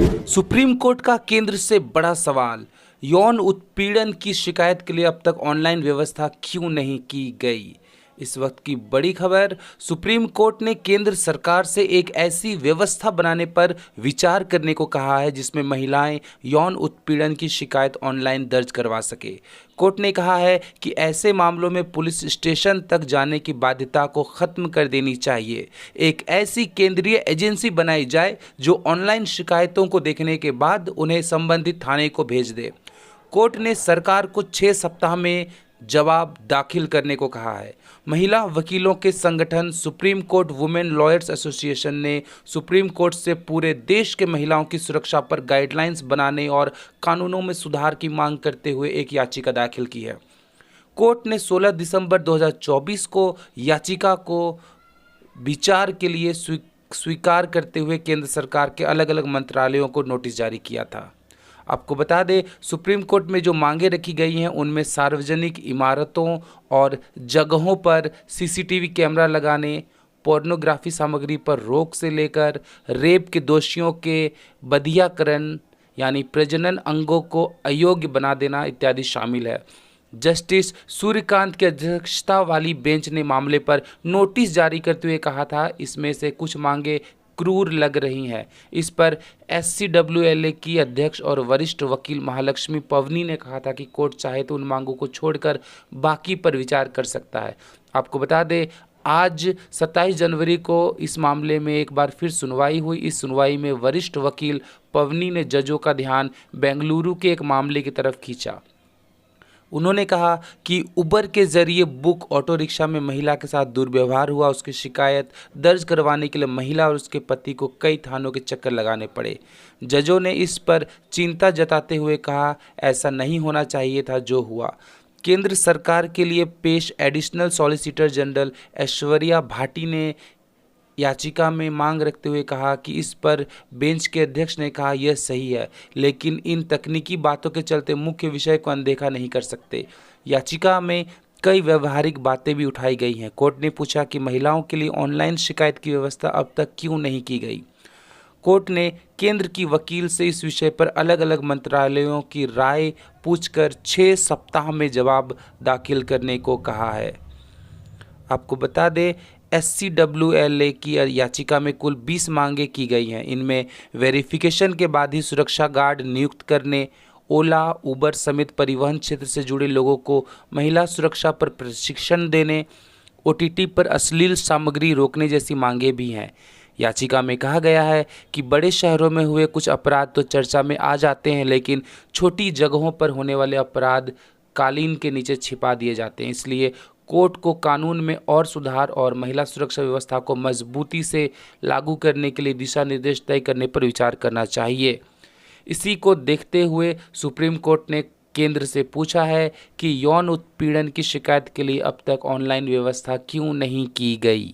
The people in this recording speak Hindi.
सुप्रीम कोर्ट का केंद्र से बड़ा सवाल। यौन उत्पीड़न की शिकायत के लिए अब तक ऑनलाइन व्यवस्था क्यों नहीं की गई? इस वक्त की बड़ी खबर। सुप्रीम कोर्ट ने केंद्र सरकार से एक ऐसी व्यवस्था बनाने पर विचार करने को कहा है जिसमें महिलाएं यौन उत्पीड़न की शिकायत ऑनलाइन दर्ज करवा सके। कोर्ट ने कहा है कि ऐसे मामलों में पुलिस स्टेशन तक जाने की बाध्यता को खत्म कर देनी चाहिए। एक ऐसी केंद्रीय एजेंसी बनाई जाए जो ऑनलाइन शिकायतों को देखने के बाद उन्हें संबंधित थाने को भेज दे। कोर्ट ने सरकार को 6 सप्ताह में जवाब दाखिल करने को कहा है। महिला वकीलों के संगठन supreme court women lawyers association ने सुप्रीम कोर्ट से पूरे देश के महिलाओं की सुरक्षा पर गाइडलाइंस बनाने और कानूनों में सुधार की मांग करते हुए एक याचिका दाखिल की है। कोर्ट ने 16 दिसंबर 2024 को याचिका को विचार के लिए स्वीकार करते हुए केंद्र सरकार के अलग अलग मंत्रालयों को नोटिस जारी किया था। आपको बता दें, सुप्रीम कोर्ट में जो मांगें रखी गई हैं उनमें सार्वजनिक इमारतों और जगहों पर सीसीटीवी कैमरा लगाने, पोर्नोग्राफी सामग्री पर रोक से लेकर रेप के दोषियों के बधियाकरण यानी प्रजनन अंगों को अयोग्य बना देना इत्यादि शामिल है। जस्टिस सूर्यकांत की अध्यक्षता वाली बेंच ने मामले पर नोटिस जारी करते हुए कहा था, इसमें से कुछ मांगें क्रूर लग रही हैं। इस पर SCWLA की अध्यक्ष और वरिष्ठ वकील महालक्ष्मी पवनी ने कहा था कि कोर्ट चाहे तो उन मांगों को छोड़कर बाकी पर विचार कर सकता है। आपको बता दें, आज 27 जनवरी को इस मामले में एक बार फिर सुनवाई हुई। इस सुनवाई में वरिष्ठ वकील पवनी ने जजों का ध्यान बेंगलुरु के एक मामले की तरफ खींचा। उन्होंने कहा कि उबर के जरिए बुक ऑटो रिक्शा में महिला के साथ दुर्व्यवहार हुआ। उसकी शिकायत दर्ज करवाने के लिए महिला और उसके पति को कई थानों के चक्कर लगाने पड़े। जजों ने इस पर चिंता जताते हुए कहा, ऐसा नहीं होना चाहिए था जो हुआ। केंद्र सरकार के लिए पेश additional solicitor general Aishwarya Bhati ने याचिका में मांग रखते हुए कहा कि इस पर बेंच के अध्यक्ष ने कहा यह सही है, लेकिन इन तकनीकी बातों के चलते मुख्य विषय को अनदेखा नहीं कर सकते। याचिका में कई व्यवहारिक बातें भी उठाई गई हैं। कोर्ट ने पूछा कि महिलाओं के लिए ऑनलाइन शिकायत की व्यवस्था अब तक क्यों नहीं की गई। कोर्ट ने केंद्र की वकील से इस विषय पर अलग अलग मंत्रालयों की राय पूछकर 6 सप्ताह में जवाब दाखिल करने को कहा है। आपको बता दें, SCWLA की याचिका में कुल 20 मांगें की गई हैं। इनमें वेरिफिकेशन के बाद ही सुरक्षा गार्ड नियुक्त करने, ओला, उबर समेत परिवहन क्षेत्र से जुड़े लोगों को महिला सुरक्षा पर प्रशिक्षण देने, OTT पर अश्लील सामग्री रोकने जैसी मांगें भी हैं। याचिका में कहा गया है कि बड़े शहरों में हुए कुछ अपराध तो चर्चा में आ जाते हैं, लेकिन छोटी जगहों पर होने वाले अपराध कालीन के नीचे छिपा दिए जाते हैं। इसलिए कोर्ट को कानून में और सुधार और महिला सुरक्षा व्यवस्था को मजबूती से लागू करने के लिए दिशा निर्देश तय करने पर विचार करना चाहिए। इसी को देखते हुए सुप्रीम कोर्ट ने केंद्र से पूछा है कि यौन उत्पीड़न की शिकायत के लिए अब तक ऑनलाइन व्यवस्था क्यों नहीं की गई।